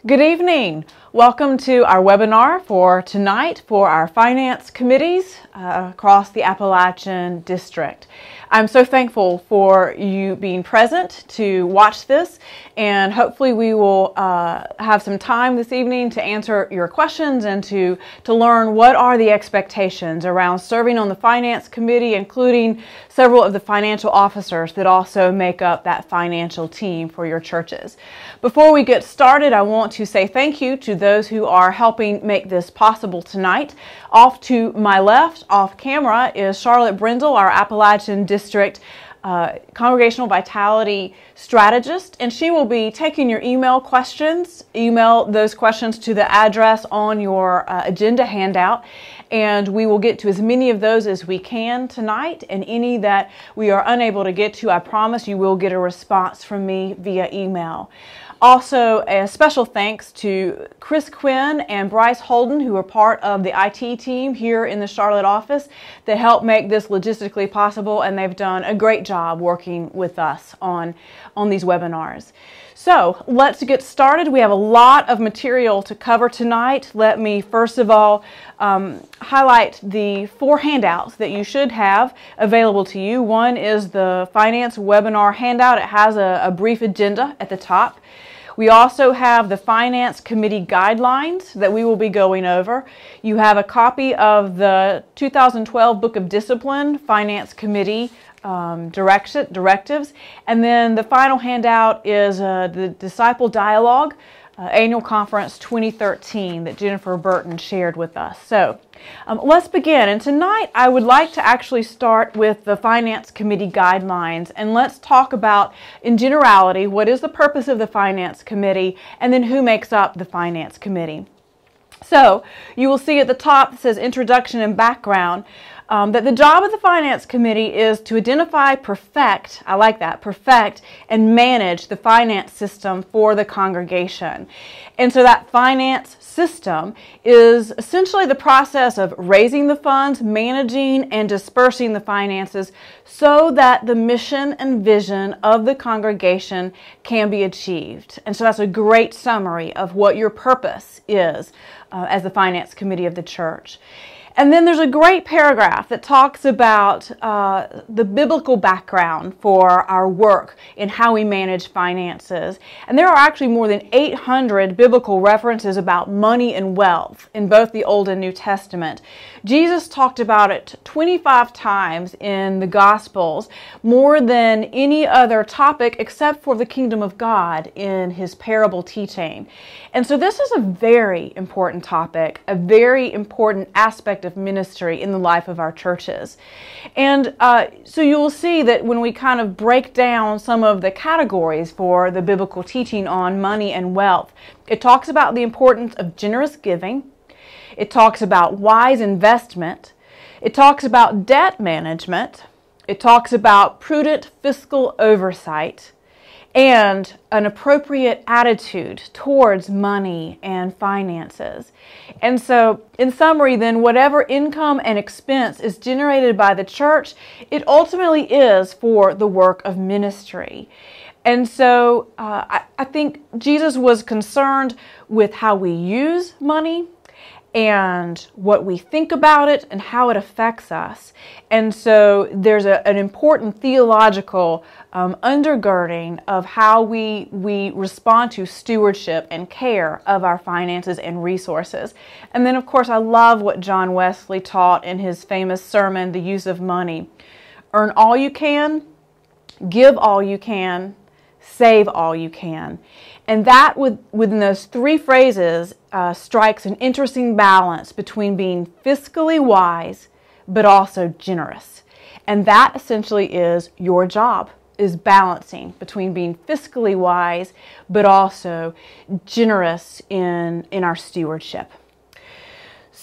Good evening. Welcome to our webinar for tonight for our finance committees across the Appalachian District. I'm so thankful for you being present to watch this, and hopefully we will have some time this evening to answer your questions and to learn what are the expectations around serving on the finance committee, including several of the financial officers that also make up that financial team for your churches. Before we get started, I want to say thank you to those who are helping make this possible tonight. Off to my left, off camera, is Charlotte Brindle, our Appalachian District Congregational Vitality Strategist, and she will be taking your email questions. Email those questions to the address on your agenda handout, and we will get to as many of those as we can tonight, and any that we are unable to get to, I promise you will get a response from me via email. Also, a special thanks to Chris Quinn and Bryce Holden, who are part of the IT team here in the Charlotte office that helped make this logistically possible, and they've done a great job working with us on these webinars. So let's get started. We have a lot of material to cover tonight. Let me first of all highlight the 4 handouts that you should have available to you. One is the finance webinar handout. It has a brief agenda at the top. We also have the Finance Committee guidelines that we will be going over. You have a copy of the 2012 Book of Discipline, Finance Committee directives. And then the final handout is the Disciple Dialogue Annual Conference 2013 that Jennifer Burton shared with us. So let's begin. And tonight I would like to actually start with the Finance Committee guidelines, and let's talk about, in generality, what is the purpose of the Finance Committee, and then who makes up the Finance Committee. So you will see at the top it says Introduction and Background. That the job of the Finance Committee is to identify, perfect, I like that, perfect, and manage the finance system for the congregation. And so that finance system is essentially the process of raising the funds, managing and dispersing the finances so that the mission and vision of the congregation can be achieved. And so that's a great summary of what your purpose is as the Finance Committee of the church. And then there's a great paragraph that talks about the biblical background for our work in how we manage finances. And there are actually more than 800 biblical references about money and wealth in both the Old and New Testament. Jesus talked about it 25 times in the Gospels, more than any other topic except for the kingdom of God in his parable teaching. And so this is a very important topic, a very important aspect of ministry in the life of our churches. And so you will see that when we kind of break down some of the categories for the biblical teaching on money and wealth, it talks about the importance of generous giving. It talks about wise investment. It talks about debt management. It talks about prudent fiscal oversight and an appropriate attitude towards money and finances. And so, in summary then, whatever income and expense is generated by the church, it ultimately is for the work of ministry. And so, I think Jesus was concerned with how we use money and what we think about it and how it affects us. And so there's an important theological undergirding of how we respond to stewardship and care of our finances and resources. And then, of course, I love what John Wesley taught in his famous sermon, The Use of Money. Earn all you can, give all you can, save all you can. And that, within those 3 phrases, strikes an interesting balance between being fiscally wise but also generous. And that essentially is your job, is balancing between being fiscally wise but also generous in our stewardship.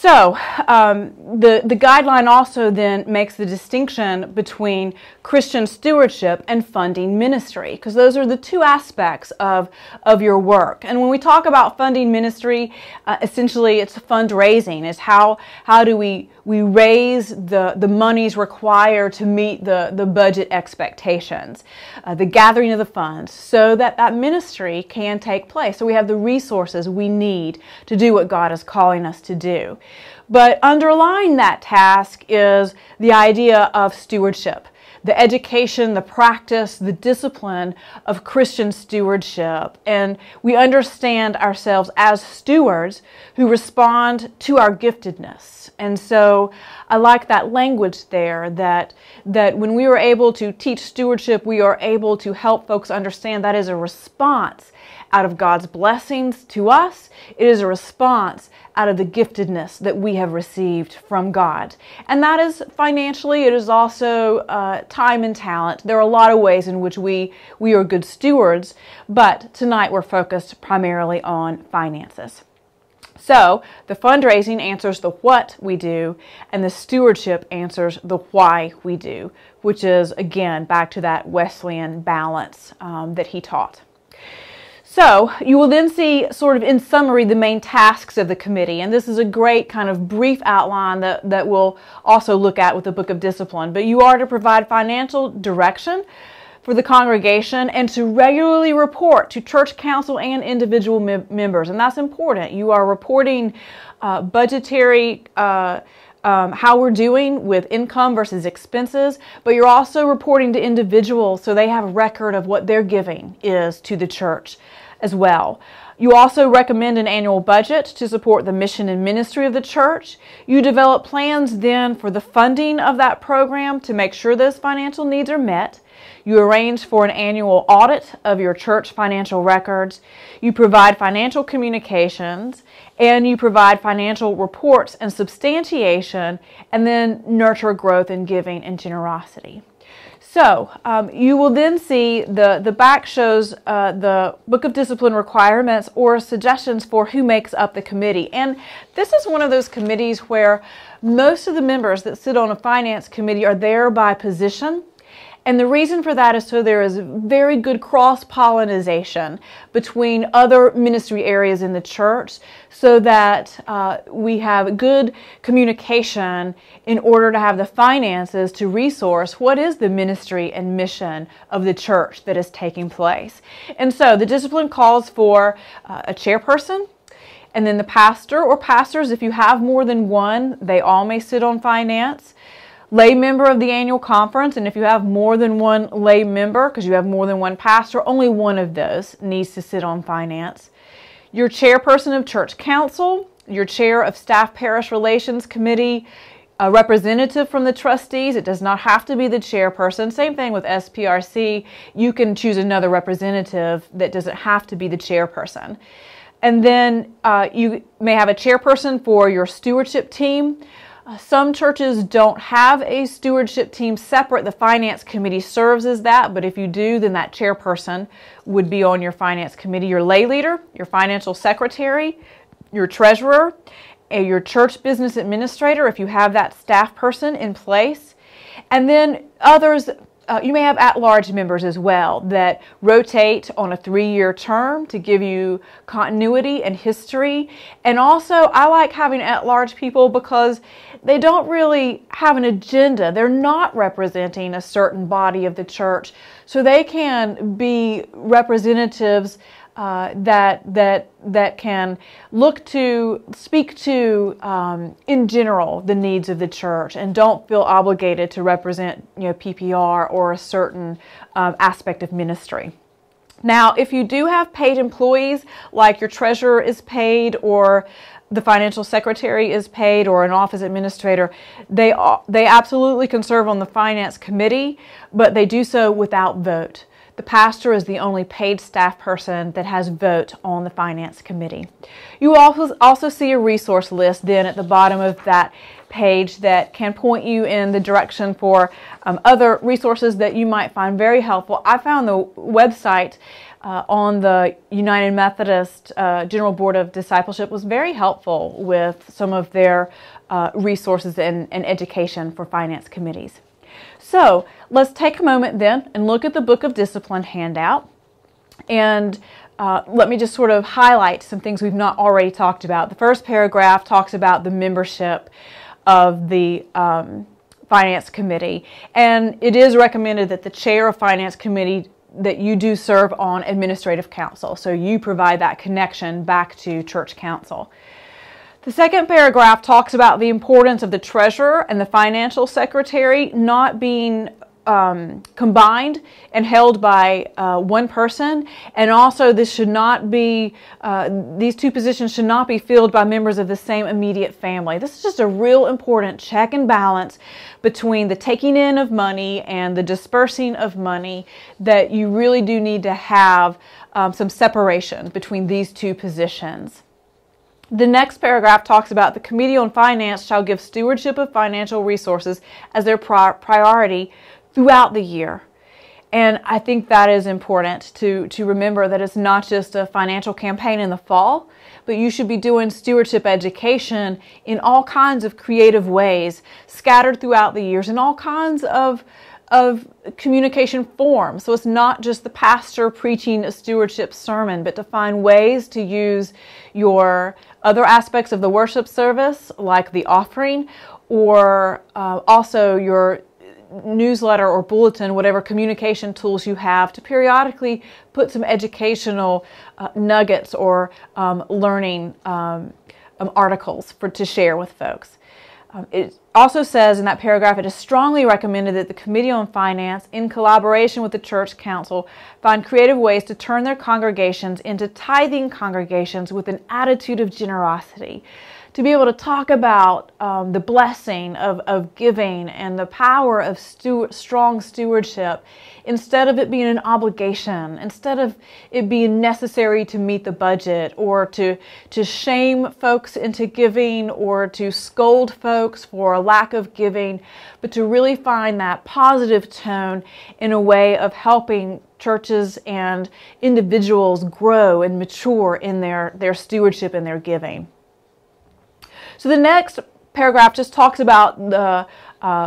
So the guideline also then makes the distinction between Christian stewardship and funding ministry, because those are the two aspects of your work. And when we talk about funding ministry, essentially it's fundraising. It's how do we raise the monies required to meet the budget expectations, the gathering of the funds, so that ministry can take place. So we have the resources we need to do what God is calling us to do. But underlying that task is the idea of stewardship, the education, the practice, the discipline of Christian stewardship. And we understand ourselves as stewards who respond to our giftedness. And so I like that language there, that when we are able to teach stewardship, we are able to help folks understand that is a response out of God's blessings to us. It is a response out of the giftedness that we have received from God. And that is financially, it is also time and talent. There are a lot of ways in which we are good stewards, but tonight we're focused primarily on finances. So the fundraising answers the what we do, and the stewardship answers the why we do, which is, again, back to that Wesleyan balance that he taught. So you will then see, sort of in summary, the main tasks of the committee. And this is a great kind of brief outline that we'll also look at with the Book of Discipline. But you are to provide financial direction for the congregation and to regularly report to church council and individual members. And that's important. You are reporting budgetary how we're doing with income versus expenses, but you're also reporting to individuals so they have a record of what their giving is to the church as well. You also recommend an annual budget to support the mission and ministry of the church. You develop plans then for the funding of that program to make sure those financial needs are met. You arrange for an annual audit of your church financial records. You provide financial communications, and you provide financial reports and substantiation, and then nurture growth in giving and generosity. So you will then see the back shows the Book of Discipline requirements or suggestions for who makes up the committee. And this is one of those committees where most of the members that sit on a finance committee are there by position. And the reason for that is so there is very good cross-pollination between other ministry areas in the church, so that we have good communication in order to have the finances to resource what is the ministry and mission of the church that is taking place. And so the discipline calls for a chairperson, and then the pastor or pastors, if you have more than one, they all may sit on finance. Lay member of the annual conference, and if you have more than one lay member, because you have more than one pastor, only one of those needs to sit on finance. Your chairperson of church council, your chair of staff parish relations committee, a representative from the trustees. It does not have to be the chairperson. Same thing with SPRC. You can choose another representative that doesn't have to be the chairperson. And then you may have a chairperson for your stewardship team. Some churches don't have a stewardship team separate. The finance committee serves as that, but if you do, then that chairperson would be on your finance committee. Your lay leader, your financial secretary, your treasurer, and your church business administrator, if you have that staff person in place. And then others, you may have at-large members as well that rotate on a 3-year term to give you continuity and history. And also, I like having at-large people because they don't really have an agenda. They're not representing a certain body of the church. So they can be representatives that can speak to, in general, the needs of the church, and don't feel obligated to represent, PPR or a certain aspect of ministry. Now, if you do have paid employees, like your treasurer is paid, or the financial secretary is paid, or an office administrator, they absolutely can serve on the finance committee, but they do so without vote. The pastor is the only paid staff person that has vote on the finance committee. You also see a resource list then at the bottom of that page that can point you in the direction for other resources that you might find very helpful. I found the website on the United Methodist General Board of Discipleship was very helpful with some of their resources and education for finance committees. So let's take a moment then and look at the Book of Discipline handout. And let me just sort of highlight some things we've not already talked about. The first paragraph talks about the membership of the Finance Committee. And it is recommended that the chair of Finance Committee that you do serve on administrative council. So you provide that connection back to church council. The second paragraph talks about the importance of the treasurer and the financial secretary not being combined and held by one person, and also this should not be, these two positions should not be filled by members of the same immediate family. This is just a real important check and balance between the taking in of money and the dispersing of money, that you really do need to have some separation between these two positions. The next paragraph talks about the Committee on Finance shall give stewardship of financial resources as their priority throughout the year. And I think that is important to remember, that it's not just a financial campaign in the fall, but you should be doing stewardship education in all kinds of creative ways, scattered throughout the years, in all kinds of communication forms. So it's not just the pastor preaching a stewardship sermon, but to find ways to use your other aspects of the worship service, like the offering, or also your newsletter or bulletin, whatever communication tools you have, to periodically put some educational nuggets or learning articles to share with folks. It also says in that paragraph, it is strongly recommended that the Committee on Finance, in collaboration with the Church Council, find creative ways to turn their congregations into tithing congregations with an attitude of generosity. To be able to talk about the blessing of giving and the power of strong stewardship, instead of it being an obligation, instead of it being necessary to meet the budget, or to shame folks into giving, or to scold folks for a lack of giving, but to really find that positive tone in a way of helping churches and individuals grow and mature in their stewardship and their giving. So the next paragraph just talks about the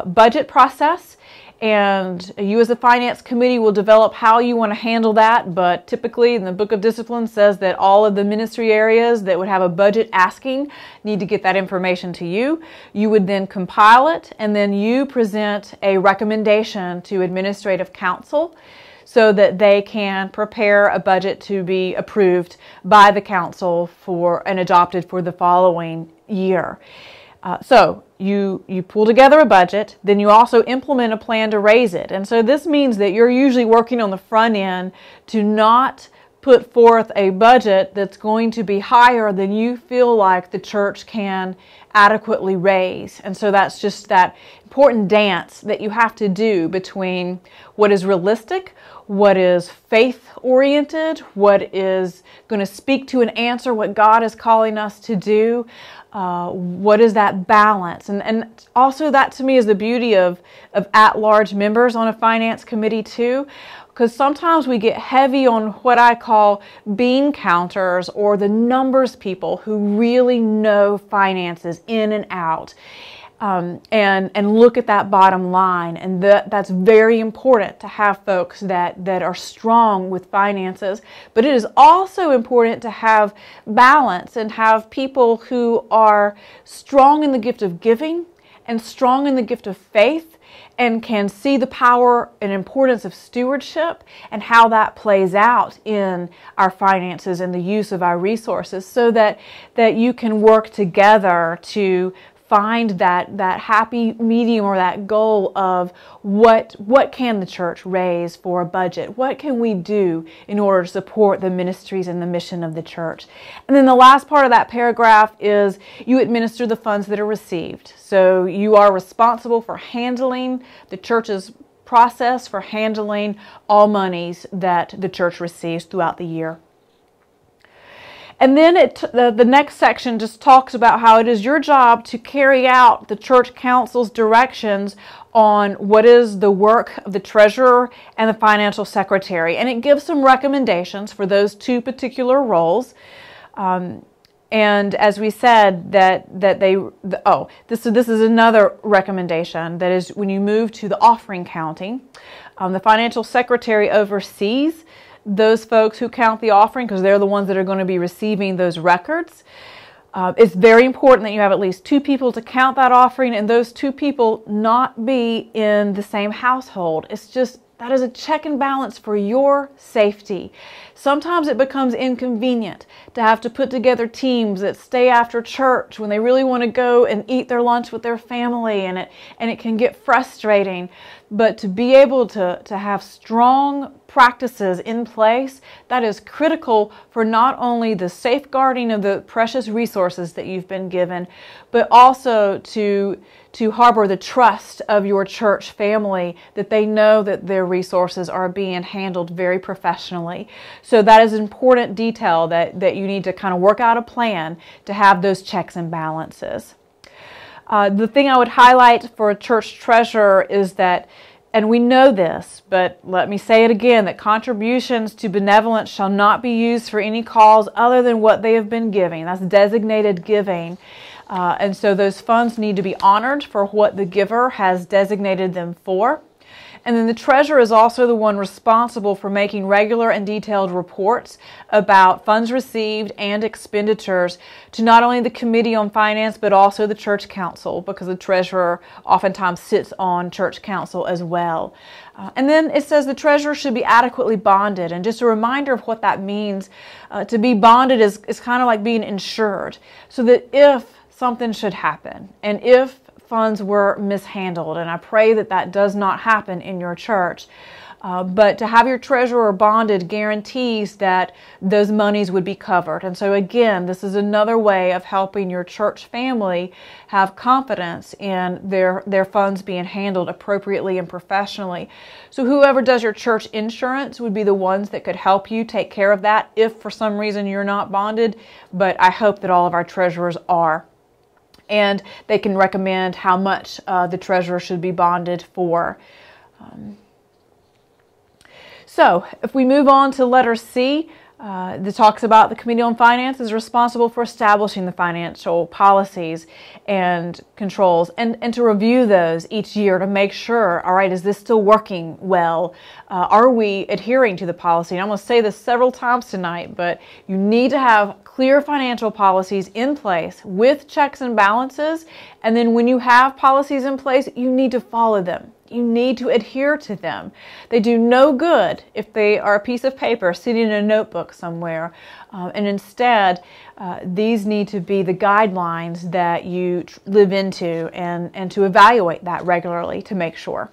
budget process, and you as a finance committee will develop how you want to handle that, but typically in the Book of Discipline says that all of the ministry areas that would have a budget asking need to get that information to you. You would then compile it, and then you present a recommendation to administrative council so that they can prepare a budget to be approved by the council and adopted for the following year. So you pull together a budget, then you also implement a plan to raise it. And so this means that you're usually working on the front end to not put forth a budget that's going to be higher than you feel like the church can adequately raise. And so that's just that important dance that you have to do between what is realistic, what is faith-oriented, what is going to speak to and answer what God is calling us to do. What is that balance? And also that to me is the beauty of at-large members on a finance committee too, because sometimes we get heavy on what I call bean counters, or the numbers people who really know finances in and out. And look at that bottom line, and that's very important to have folks that are strong with finances. But it is also important to have balance and have people who are strong in the gift of giving and strong in the gift of faith, and can see the power and importance of stewardship and how that plays out in our finances and the use of our resources, so that you can work together to find that happy medium, or that goal of what can the church raise for a budget? What can we do in order to support the ministries and the mission of the church? And then the last part of that paragraph is you administer the funds that are received. So you are responsible for handling the church's process, for handling all monies that the church receives throughout the year. And then the next section just talks about how it is your job to carry out the church council's directions on what is the work of the treasurer and the financial secretary. And it gives some recommendations for those two particular roles. And as we said, this is another recommendation, that is when you move to the offering counting, the financial secretary oversees those folks who count the offering, because they're the ones that are going to be receiving those records. It's very important that you have at least two people to count that offering, and those two people not be in the same household. That is a check and balance for your safety. Sometimes it becomes inconvenient to have to put together teams that stay after church when they really want to go and eat their lunch with their family, and it can get frustrating. But to be able to have strong practices in place, that is critical for not only the safeguarding of the precious resources that you've been given, but also to harbor the trust of your church family, that they know that their resources are being handled very professionally. So that is an important detail that you need to kind of work out a plan to have those checks and balances. The thing I would highlight for a church treasurer is that, and we know this, but let me say it again, that contributions to benevolence shall not be used for any cause other than what they have been giving. That's designated giving. And so those funds need to be honored for what the giver has designated them for. And then the treasurer is also the one responsible for making regular and detailed reports about funds received and expenditures to not only the Committee on Finance, but also the church council, because the treasurer oftentimes sits on church council as well. And then it says the treasurer should be adequately bonded. And just a reminder of what that means, to be bonded is kind of like being insured, so that if something should happen, and if funds were mishandled, and I pray that that does not happen in your church, but to have your treasurer bonded guarantees that those monies would be covered. And so again, this is another way of helping your church family have confidence in their funds being handled appropriately and professionally. So whoever does your church insurance would be the ones that could help you take care of that if for some reason you're not bonded, but I hope that all of our treasurers are. And they can recommend how much the treasurer should be bonded for. So if we move on to letter C, that talks about the Committee on Finance is responsible for establishing the financial policies and controls, and to review those each year to make sure, all right, is this still working well? Are we adhering to the policy? And I'm going to say this several times tonight, but you need to have clear financial policies in place with checks and balances. And then when you have policies in place, you need to follow them. You need to adhere to them. They do no good if they are a piece of paper sitting in a notebook somewhere. And instead, these need to be the guidelines that you live into, and to evaluate that regularly to make sure.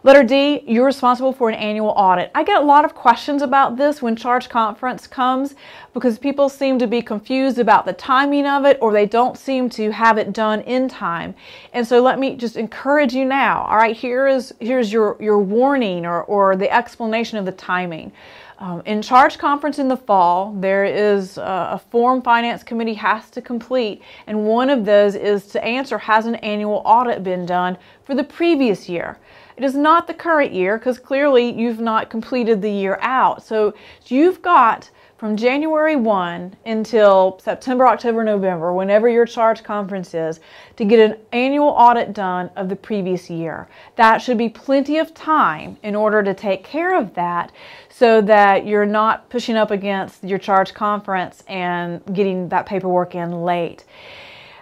Letter D, you're responsible for an annual audit. I get a lot of questions about this when charge conference comes, because people seem to be confused about the timing of it, or they don't seem to have it done in time. And so let me just encourage you now. All right, here's your warning or the explanation of the timing. In charge conference in the fall, there is a form Finance Committee has to complete, and one of those is to answer, has an annual audit been done for the previous year? It is not the current year, because clearly you've not completed the year out. So you've got from January 1 until September, October, November, whenever your charge conference is, to get an annual audit done of the previous year. That should be plenty of time in order to take care of that, so that you're not pushing up against your charge conference and getting that paperwork in late.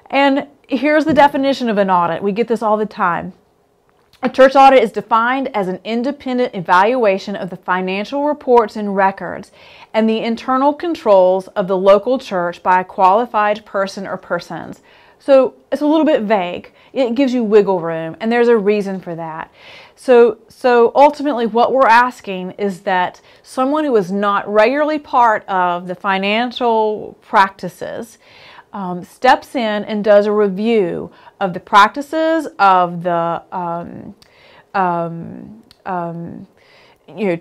And here's the definition of an audit. We get this all the time. A church audit is defined as an independent evaluation of the financial reports and records and the internal controls of the local church by a qualified person or persons. So it's a little bit vague. It gives you wiggle room, and there's a reason for that. So ultimately what we're asking is that someone who is not regularly part of the financial practices steps in and does a review of the practices, of the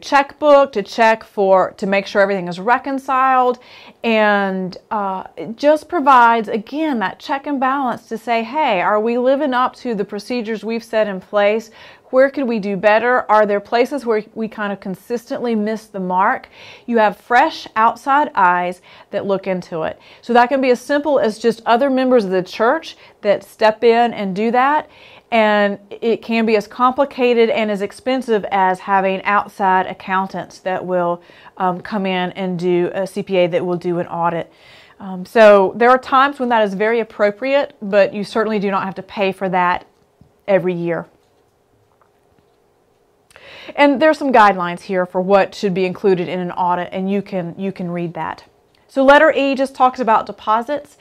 checkbook to to make sure everything is reconciled, and it just provides, again, that check and balance to say, hey, are we living up to the procedures we've set in place? Where could we do better? Are there places where we kind of consistently miss the mark? You have fresh outside eyes that look into it. So that can be as simple as just other members of the church that step in and do that. And it can be as complicated and as expensive as having outside accountants that will come in and do a CPA that will do an audit. So there are times when that is very appropriate, but you certainly do not have to pay for that every year. And there's some guidelines here for what should be included in an audit, and you can read that. So letter E just talks about deposits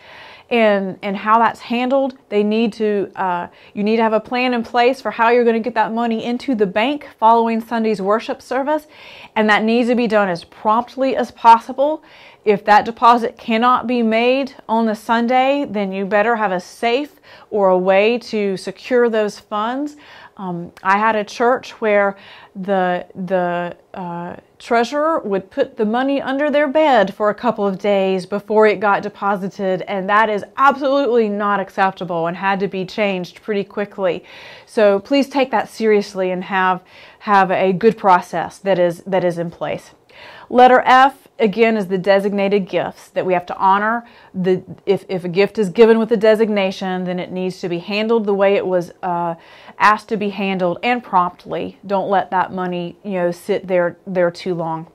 and how that's handled. You need to have a plan in place for how you're going to get that money into the bank following Sunday's worship service, and that needs to be done as promptly as possible. If that deposit cannot be made on the Sunday, then you better have a safe or a way to secure those funds. I had a church where the treasurer would put the money under their bed for a couple of days before it got deposited, and that is absolutely not acceptable and had to be changed pretty quickly. So please take that seriously and have a good process that is in place. Letter F, again, is the designated gifts that we have to honor. If a gift is given with a designation, then it needs to be handled the way it was asked to be handled, and promptly. Don't let that money sit there too long.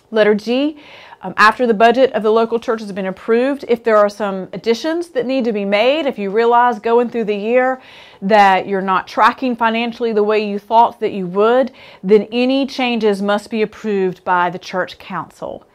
Letter G, after the budget of the local church has been approved, if there are some additions that need to be made, if you realize going through the year that you're not tracking financially the way you thought that you would, then any changes must be approved by the church council.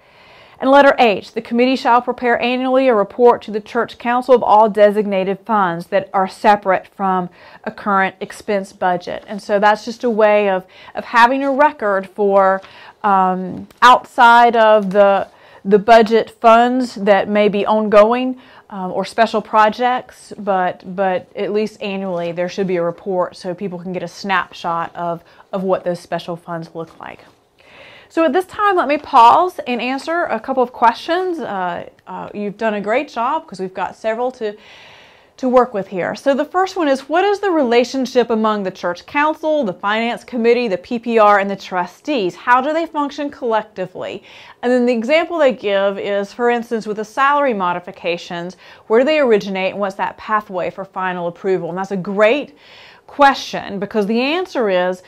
And letter H, the committee shall prepare annually a report to the church council of all designated funds that are separate from a current expense budget. And so that's just a way of having a record for outside of the budget funds that may be ongoing or special projects, but at least annually there should be a report so people can get a snapshot of what those special funds look like. So at this time, let me pause and answer a couple of questions. You've done a great job because we've got several to work with here. So the first one is, what is the relationship among the church council, the finance committee, the PPR, and the trustees? How do they function collectively? And then the example they give is, for instance, with the salary modifications, where do they originate and what's that pathway for final approval? And that's a great question because the answer is,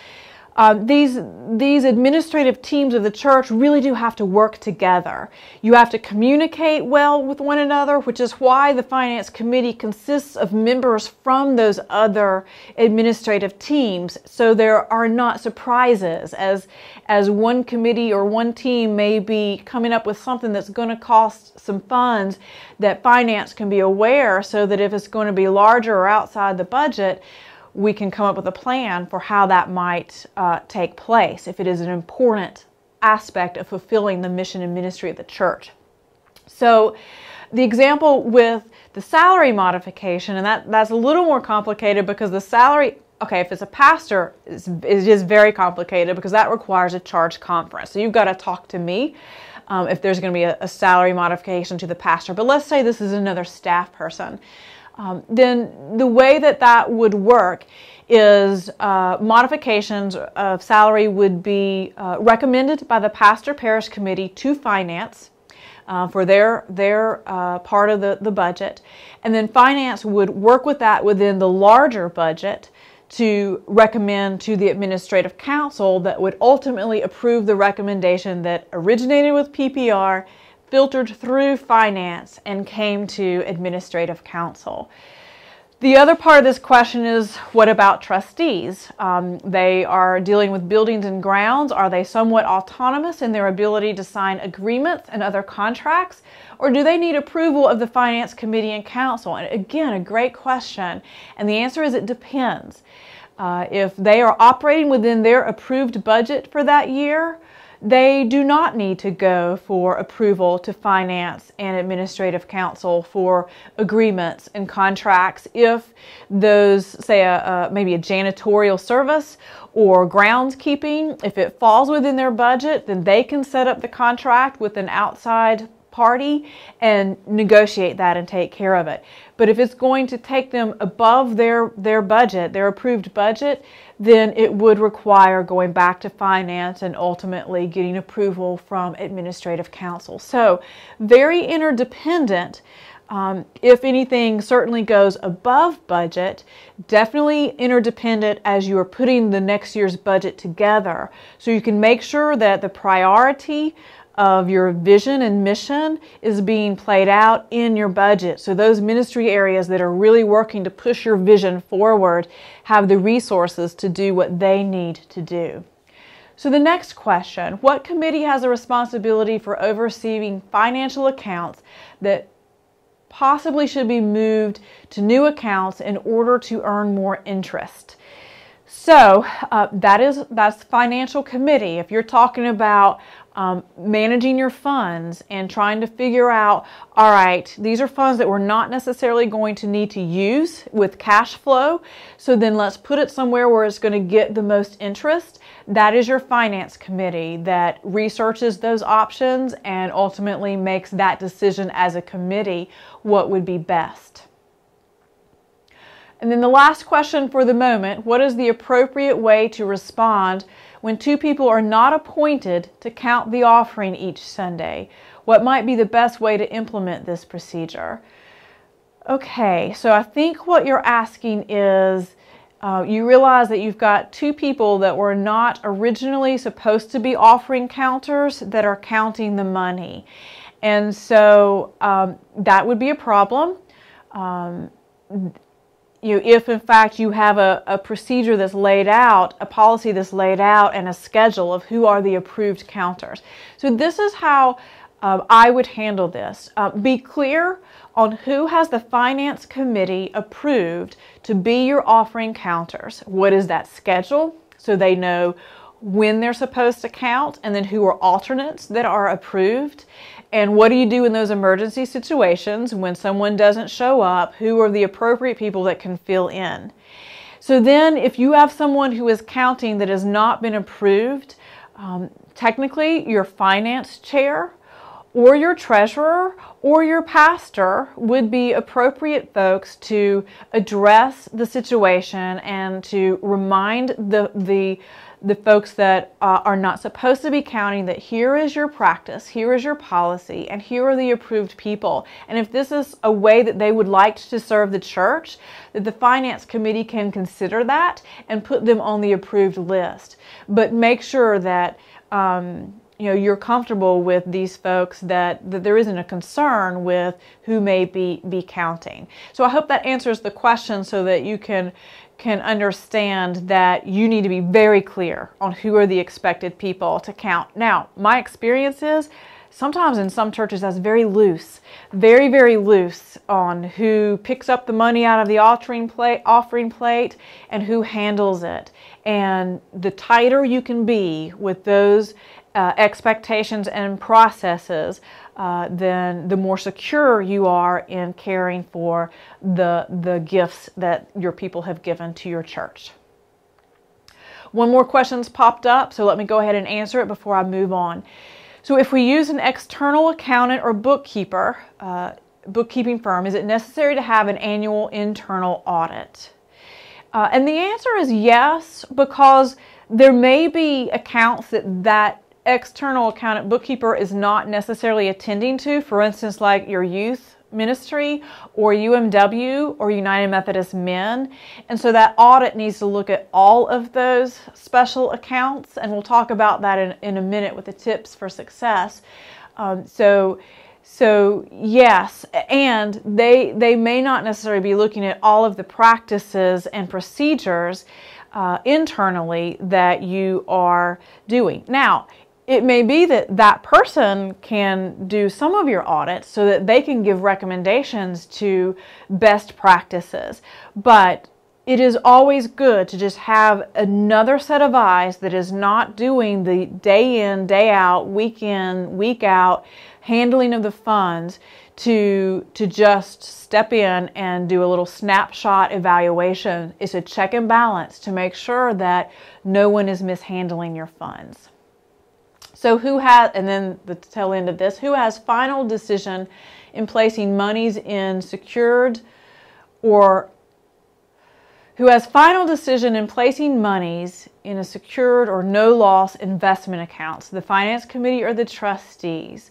these administrative teams of the church really do have to work together. You have to communicate well with one another, which is why the finance committee consists of members from those other administrative teams, so there are not surprises as one committee or one team may be coming up with something that's going to cost some funds, that finance can be aware so that if it's going to be larger or outside the budget, we can come up with a plan for how that might take place if it is an important aspect of fulfilling the mission and ministry of the church. So the example with the salary modification, and that's a little more complicated because the salary, okay, if it's a pastor, it is very complicated because that requires a charge conference. So you've got to talk to me if there's going to be a salary modification to the pastor. But let's say this is another staff person. Then the way that would work is modifications of salary would be recommended by the pastor parish committee to finance for their part of the budget, and then finance would work with that within the larger budget to recommend to the administrative council that would ultimately approve the recommendation that originated with PPR, filtered through finance, and came to administrative council. The other part of this question is, what about trustees? They are dealing with buildings and grounds. Are they somewhat autonomous in their ability to sign agreements and other contracts? Or do they need approval of the finance committee and council? And again, a great question. And the answer is it depends. If they are operating within their approved budget for that year, they do not need to go for approval to Finance and Administrative Council for agreements and contracts if those, say, maybe a janitorial service or groundskeeping, if it falls within their budget, then they can set up the contract with an outside party and negotiate that and take care of it. But if it's going to take them above their budget, their approved budget, then it would require going back to Finance and ultimately getting approval from Administrative Council. So very interdependent. If anything certainly goes above budget, definitely interdependent as you are putting the next year's budget together. So you can make sure that the priority of your vision and mission is being played out in your budget. So those ministry areas that are really working to push your vision forward have the resources to do what they need to do. So the next question, what committee has a responsibility for overseeing financial accounts that possibly should be moved to new accounts in order to earn more interest? So that's financial committee. If you're talking about managing your funds and trying to figure out, all right, these are funds that we're not necessarily going to need to use with cash flow, so then let's put it somewhere where it's going to get the most interest. That is your finance committee that researches those options and ultimately makes that decision as a committee what would be best. And then the last question for the moment, what is the appropriate way to respond when two people are not appointed to count the offering each Sunday? What might be the best way to implement this procedure? Okay, so I think what you're asking is, you realize that you've got two people that were not originally supposed to be offering counters that are counting the money. And so that would be a problem. If in fact you have a procedure that's laid out, a policy that's laid out, and a schedule of who are the approved counters. So this is how I would handle this. Be clear on who has the finance committee approved to be your offering counters. What is that schedule? So they know when they're supposed to count, and then who are alternates that are approved. And what do you do in those emergency situations when someone doesn't show up? Who are the appropriate people that can fill in? So then if you have someone who is counting that has not been approved, technically your finance chair or your treasurer or your pastor would be appropriate folks to address the situation and to remind the folks that are not supposed to be counting that here is your practice, here is your policy, and here are the approved people. And if this is a way that they would like to serve the church, that the finance committee can consider that and put them on the approved list. But make sure that you're comfortable with these folks, that there isn't a concern with who may be counting. So I hope that answers the question so that you can understand that you need to be very clear on who are the expected people to count. Now, my experience is sometimes in some churches that's very loose, very, very loose on who picks up the money out of the offering plate and who handles it. And the tighter you can be with those expectations and processes, then the more secure you are in caring for the gifts that your people have given to your church. One more question's popped up, so let me go ahead and answer it before I move on. So if we use an external accountant or bookkeeper, bookkeeping firm, is it necessary to have an annual internal audit? And the answer is yes, because there may be accounts that external accountant bookkeeper is not necessarily attending to, for instance, like your youth ministry or UMW or United Methodist Men. And so that audit needs to look at all of those special accounts, and we'll talk about that in a minute with the tips for success. So yes, and they may not necessarily be looking at all of the practices and procedures internally that you are doing. Now, it may be that that person can do some of your audits so that they can give recommendations to best practices. But it is always good to just have another set of eyes that is not doing the day in, day out, week in, week out handling of the funds to just step in and do a little snapshot evaluation. It's a check and balance to make sure that no one is mishandling your funds. So who has, and then the tail end of this, who has final decision in placing monies in secured or who has final decision in placing monies in a secured or no-loss investment accounts, the Finance Committee or the trustees?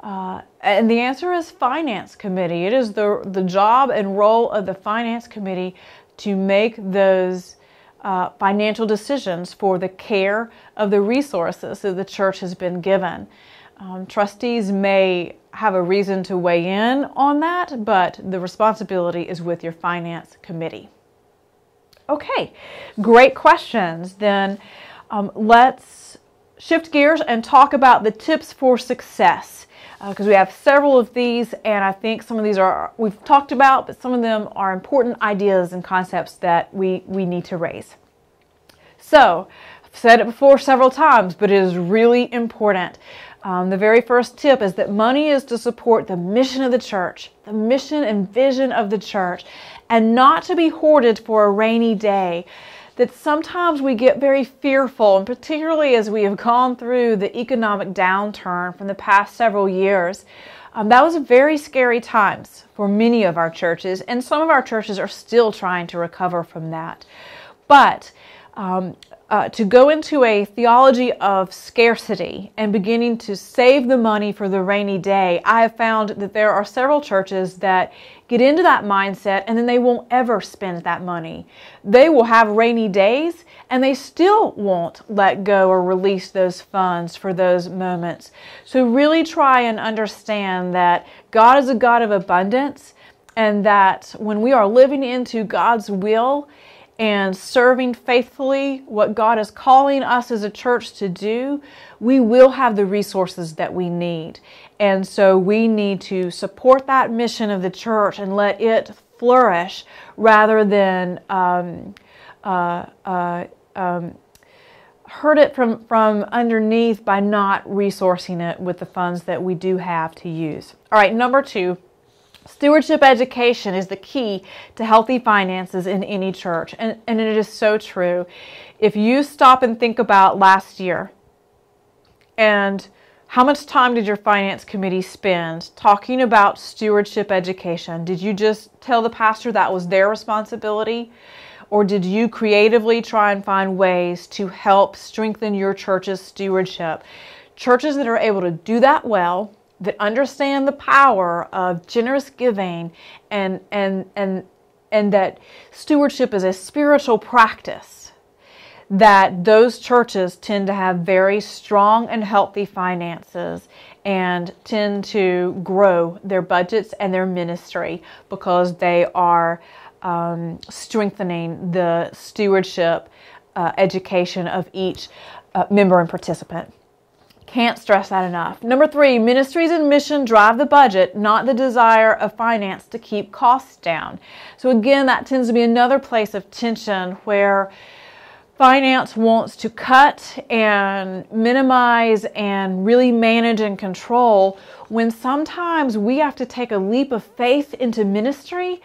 And the answer is Finance Committee. It is the job and role of the Finance Committee to make those financial decisions for the care of the resources that the church has been given. Trustees may have a reason to weigh in on that, but the responsibility is with your Finance Committee. Okay, great questions. Then let's shift gears and talk about the tips for success, because we have several of these, and I think some of these we've talked about, but some of them are important ideas and concepts that we need to raise. So, I've said it before several times, but it is really important. The very first tip is that money is to support the mission of the church, the mission and vision of the church, and not to be hoarded for a rainy day. That sometimes we get very fearful, and particularly as we have gone through the economic downturn from the past several years, that was very scary times for many of our churches, and some of our churches are still trying to recover from that. But to go into a theology of scarcity and beginning to save the money for the rainy day, I have found that there are several churches that get into that mindset and then they won't ever spend that money. They will have rainy days and they still won't let go or release those funds for those moments. So really try and understand that God is a God of abundance, and that when we are living into God's will and serving faithfully what God is calling us as a church to do, we will have the resources that we need. And so we need to support that mission of the church and let it flourish rather than hurt it from underneath by not resourcing it with the funds that we do have to use. All right, number 2. Stewardship education is the key to healthy finances in any church, and it is so true. If you stop and think about last year, and how much time did your finance committee spend talking about stewardship education? Did you just tell the pastor that was their responsibility? Or did you creatively try and find ways to help strengthen your church's stewardship? Churches that are able to do that well, that understand the power of generous giving and that stewardship is a spiritual practice, that those churches tend to have very strong and healthy finances and tend to grow their budgets and their ministry because they are strengthening the stewardship education of each member and participant. Can't stress that enough. Number 3, ministries and mission drive the budget, not the desire of finance to keep costs down. So again, that tends to be another place of tension where finance wants to cut and minimize and really manage and control, when sometimes we have to take a leap of faith into ministry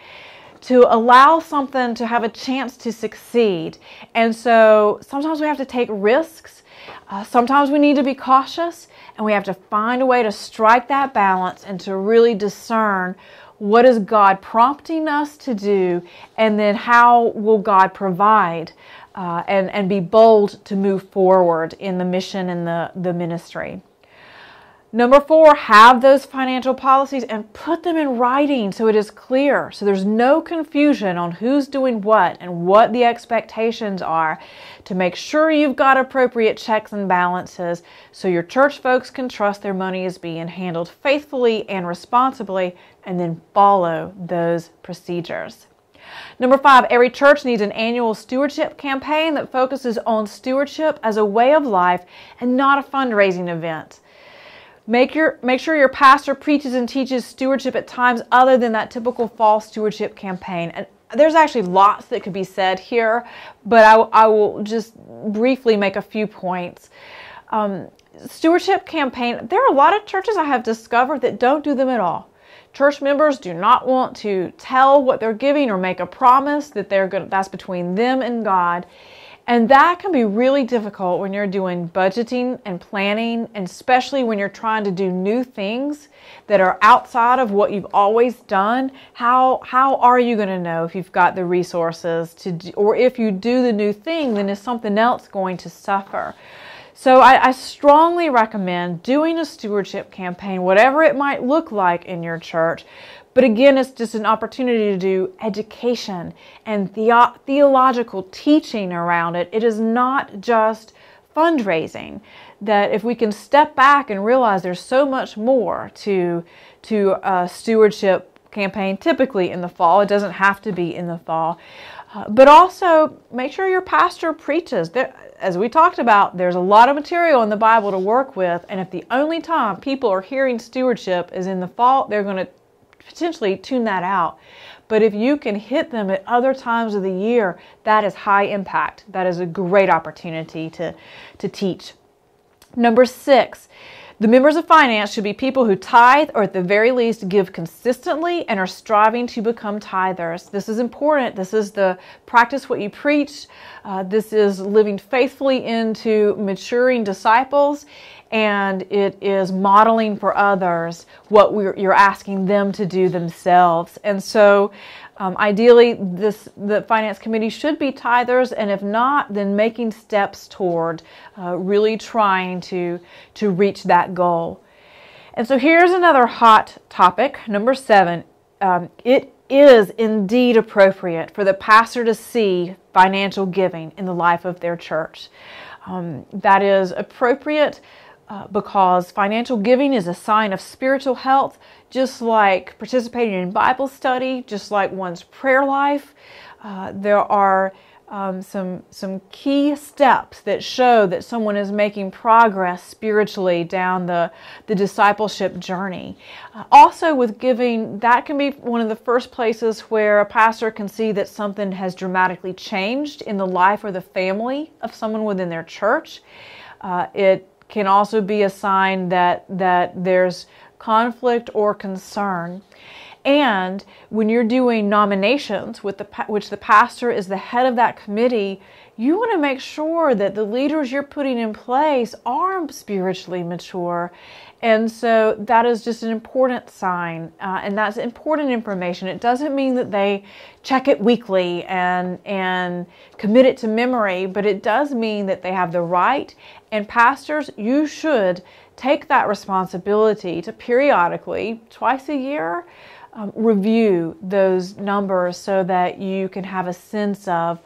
to allow something to have a chance to succeed. And so sometimes we have to take risks. Sometimes we need to be cautious, and we have to find a way to strike that balance and to really discern what is God prompting us to do, and then how will God provide, and be bold to move forward in the mission and the ministry. Number 4, have those financial policies and put them in writing so it is clear, so there's no confusion on who's doing what and what the expectations are, to make sure you've got appropriate checks and balances so your church folks can trust their money is being handled faithfully and responsibly, and then follow those procedures. Number 5, every church needs an annual stewardship campaign that focuses on stewardship as a way of life and not a fundraising event. Make sure your pastor preaches and teaches stewardship at times other than that typical fall stewardship campaign. And there's actually lots that could be said here, but I will just briefly make a few points. Stewardship campaign, there are a lot of churches I have discovered that don't do them at all. Church members do not want to tell what they're giving or make a promise that that's between them and God. And that can be really difficult when you're doing budgeting and planning, and especially when you're trying to do new things that are outside of what you've always done. How are you going to know if you've got the resources to do, or if you do the new thing, then is something else going to suffer? So I strongly recommend doing a stewardship campaign, whatever it might look like in your church. But again, it's just an opportunity to do education and theological teaching around it. It is not just fundraising. That if we can step back and realize there's so much more to a stewardship campaign, typically in the fall. It doesn't have to be in the fall. But also make sure your pastor preaches. As we talked about, there's a lot of material in the Bible to work with, and if the only time people are hearing stewardship is in the fall, they're going to potentially tune that out. But if you can hit them at other times of the year, that is high impact. That is a great opportunity to teach. Number 6, the members of finance should be people who tithe, or at the very least give consistently and are striving to become tithers. This is important. This is the practice what you preach. This is living faithfully into maturing disciples, and it is modeling for others what you're asking them to do themselves. And so ideally the finance committee should be tithers, and if not, then making steps toward really trying to reach that goal. And so here's another hot topic, number 7. It is indeed appropriate for the pastor to see financial giving in the life of their church. That is appropriate because financial giving is a sign of spiritual health, just like participating in Bible study, just like one's prayer life. There are some key steps that show that someone is making progress spiritually down the discipleship journey. Also with giving, that can be one of the first places where a pastor can see that something has dramatically changed in the life or the family of someone within their church. It can also be a sign that there's conflict or concern. And when you're doing nominations, which the pastor is the head of that committee, you want to make sure that the leaders you're putting in place are spiritually mature. And so that is just an important sign, and that's important information. It doesn't mean that they check it weekly and commit it to memory, but it does mean that they have the right. And pastors, you should take that responsibility to periodically, twice a year, review those numbers so that you can have a sense of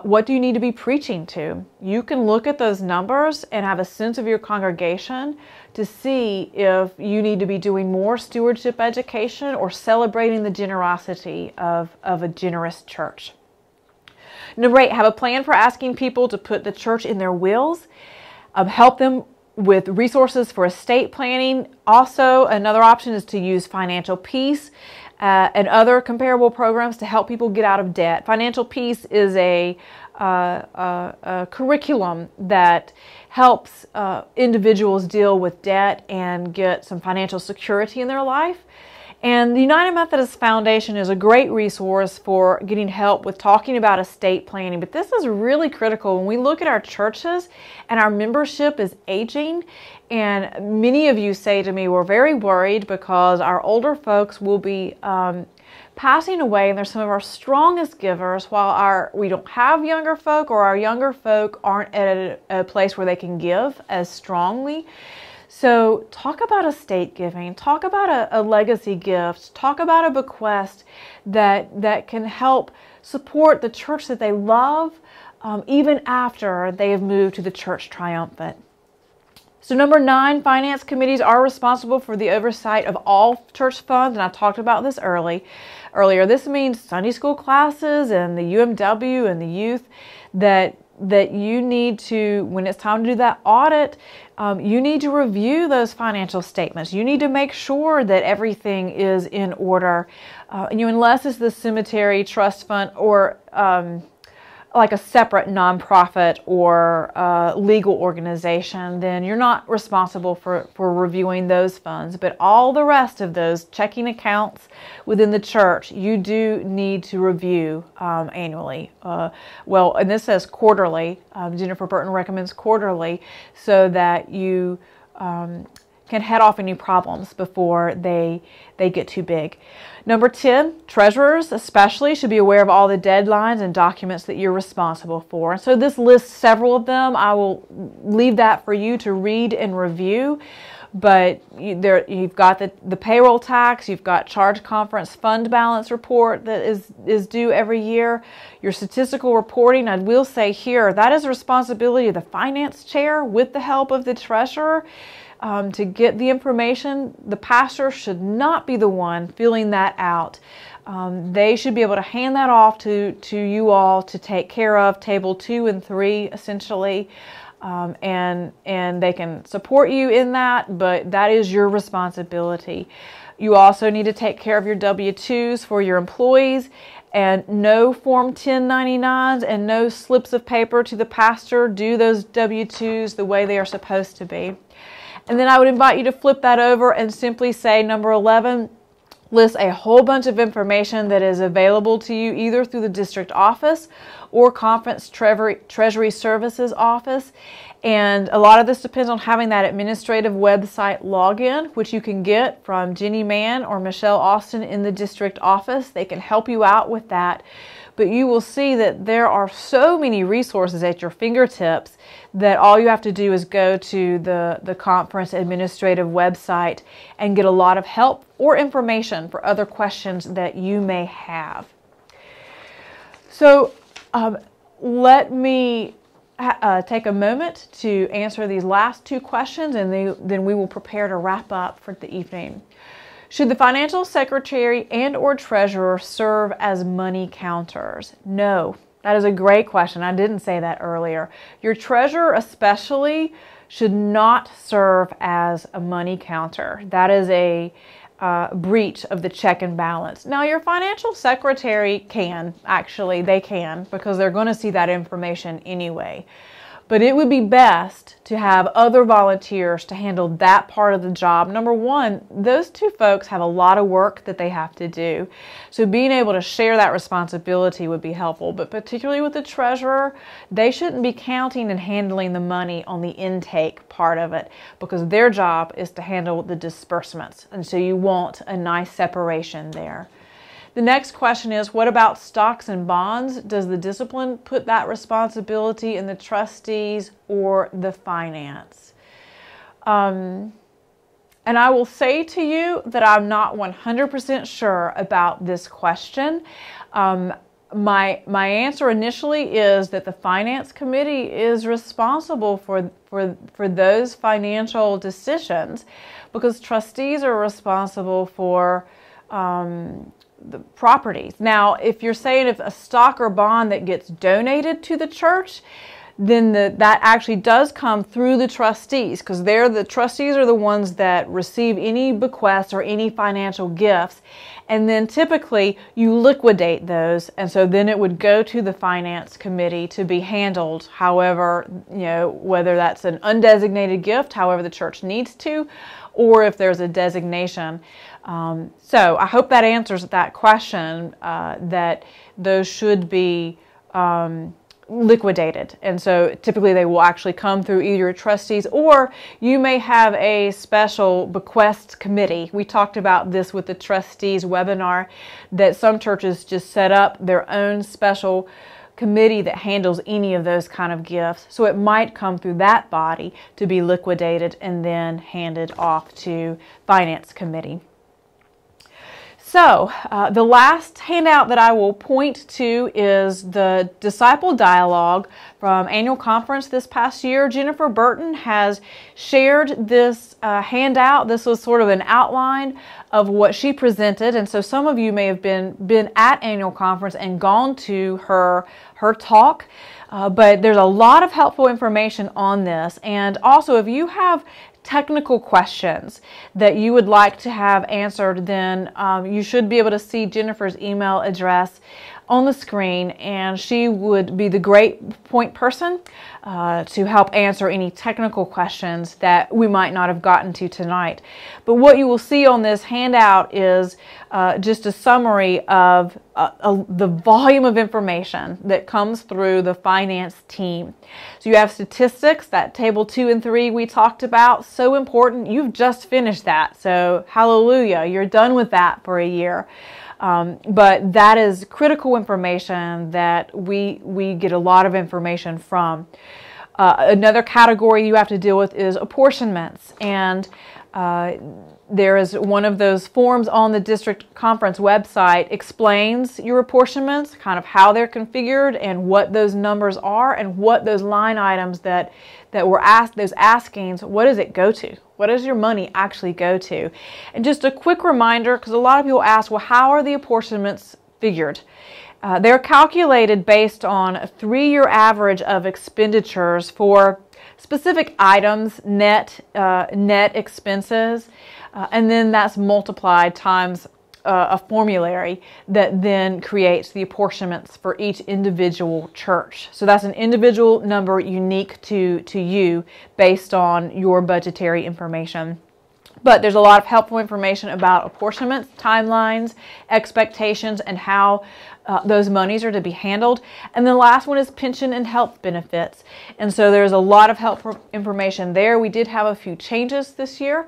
what do you need to be preaching to. You can look at those numbers and have a sense of your congregation to see if you need to be doing more stewardship education or celebrating the generosity of a generous church. Number 8, have a plan for asking people to put the church in their wills. Help them with resources for estate planning. Also, another option is to use Financial Peace and other comparable programs to help people get out of debt. Financial Peace is a curriculum that helps individuals deal with debt and get some financial security in their life. And the United Methodist Foundation is a great resource for getting help with talking about estate planning. But this is really critical when we look at our churches and our membership is aging. And many of you say to me, we're very worried because our older folks will be passing away, and they're some of our strongest givers, while we don't have younger folk, or our younger folk aren't at a place where they can give as strongly. So talk about estate giving, talk about a legacy gift, talk about a bequest that can help support the church that they love, even after they have moved to the church triumphant. So number 9, finance committees are responsible for the oversight of all church funds, and I talked about this earlier. This means Sunday school classes and the UMW and the youth, that that you need to, when it's time to do that audit, you need to review those financial statements. You need to make sure that everything is in order. Unless it's the cemetery trust fund or like a separate nonprofit or legal organization, then you're not responsible for reviewing those funds. But all the rest of those checking accounts within the church, you do need to review annually. And this says quarterly. Jennifer Burton recommends quarterly so that you can head off any problems before they get too big. Number 10, treasurers especially should be aware of all the deadlines and documents that you're responsible for. So this lists several of them. I will leave that for you to read and review. But you've got the payroll tax, you've got charge conference fund balance report that is due every year. Your statistical reporting, I will say here, that is the responsibility of the finance chair with the help of the treasurer. To get the information. The pastor should not be the one filling that out. They should be able to hand that off to you all to take care of, table 2 and 3 essentially, and they can support you in that, but that is your responsibility. You also need to take care of your W-2s for your employees, and no Form 1099s and no slips of paper to the pastor. Do those W-2s the way they are supposed to be. And then I would invite you to flip that over and simply say number 11 lists a whole bunch of information that is available to you either through the district office or conference treasury services office. And a lot of this depends on having that administrative website login, which you can get from Jenny Mann or Michelle Austin in the district office. They can help you out with that. But you will see that there are so many resources at your fingertips that all you have to do is go to the conference administrative website and get a lot of help or information for other questions that you may have. So let me take a moment to answer these last 2 questions, and then we will prepare to wrap up for the evening. Should the financial secretary and or treasurer serve as money counters? No. That is a great question. I didn't say that earlier. Your treasurer especially should not serve as a money counter. That is a breach of the check and balance. Now, your financial secretary can, actually, they can, because they're going to see that information anyway. But it would be best to have other volunteers to handle that part of the job. Number one, those 2 folks have a lot of work that they have to do. So being able to share that responsibility would be helpful. But particularly with the treasurer, they shouldn't be counting and handling the money on the intake part of it, because their job is to handle the disbursements. And so you want a nice separation there. The next question is, what about stocks and bonds? Does the discipline put that responsibility in the trustees or the finance? And I will say to you that I'm not 100% sure about this question. My answer initially is that the finance committee is responsible for those financial decisions, because trustees are responsible for the properties. Now, if you're saying if a stock or bond that gets donated to the church, then that actually does come through the trustees, because the trustees are the ones that receive any bequests or any financial gifts, and then typically you liquidate those, and so then it would go to the finance committee to be handled however, whether that's an undesignated gift, however the church needs to, or if there's a designation. So I hope that answers that question, that those should be liquidated. And so typically they will actually come through either your trustees, or you may have a special bequest committee. We talked about this with the trustees webinar, that some churches just set up their own special committee that handles any of those kind of gifts. So it might come through that body to be liquidated and then handed off to finance committee. So the last handout that I will point to is the Disciple Dialogue from Annual Conference this past year. Jennifer Burton has shared this handout. This was sort of an outline of what she presented, and so some of you may have been at Annual Conference and gone to her talk. But there's a lot of helpful information on this, and also if you have technical questions that you would like to have answered, then you should be able to see Jennifer's email address on the screen, and she would be the great point person to help answer any technical questions that we might not have gotten to tonight. But what you will see on this handout is just a summary of the volume of information that comes through the finance team. So you have statistics, that table 2 and 3 we talked about, so important. You've just finished that, so hallelujah, you're done with that for a year. But that is critical information that we get a lot of information from. Another category you have to deal with is apportionments, and there is one of those forms on the district conference website explains your apportionments, kind of how they're configured and what those numbers are and what those line items that were asked, those askings, what does it go to? What does your money actually go to? And just a quick reminder, because a lot of people ask, well, how are the apportionments figured? They're calculated based on a 3-year average of expenditures for specific items, net expenses, and then that's multiplied times a formulary that then creates the apportionments for each individual church. So that's an individual number unique to you based on your budgetary information. But there's a lot of helpful information about apportionments, timelines, expectations, and how those monies are to be handled. And the last one is pension and health benefits. And so there's a lot of helpful information there. We did have a few changes this year.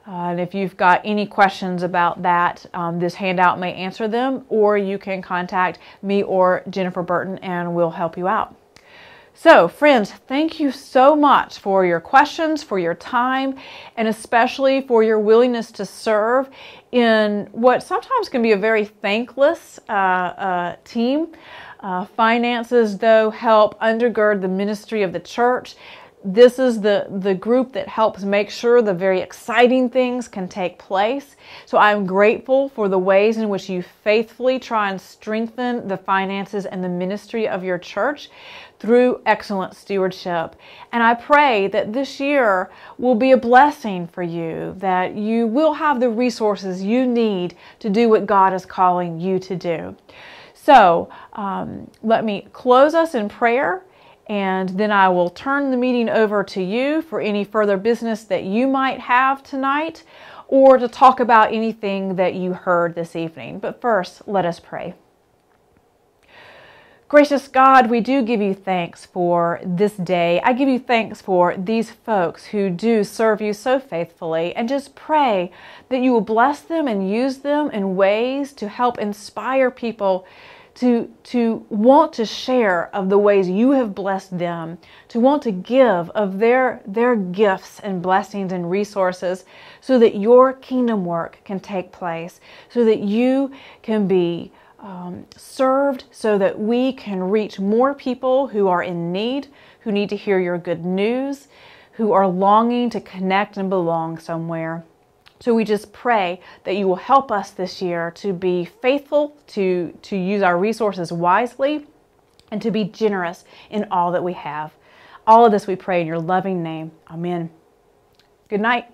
And if you've got any questions about that, this handout may answer them, or you can contact me or Jennifer Burton and we'll help you out. So, friends, thank you so much for your questions, for your time, and especially for your willingness to serve in what sometimes can be a very thankless team. Finances, though, help undergird the ministry of the church. This is the group that helps make sure the very exciting things can take place. So I'm grateful for the ways in which you faithfully try and strengthen the finances and the ministry of your church through excellent stewardship. And I pray that this year will be a blessing for you, that you will have the resources you need to do what God is calling you to do. So let me close us in prayer, and then I will turn the meeting over to you for any further business that you might have tonight, or to talk about anything that you heard this evening. But first, let us pray. Gracious God, we do give you thanks for this day. I give you thanks for these folks who do serve you so faithfully, and just pray that you will bless them and use them in ways to help inspire people to want to share of the ways you have blessed them, to want to give of their gifts and blessings and resources so that your kingdom work can take place, so that you can be served, so that we can reach more people who are in need, who need to hear your good news, who are longing to connect and belong somewhere. So we just pray that you will help us this year to be faithful, to use our resources wisely, and to be generous in all that we have. All of this we pray in your loving name. Amen. Good night.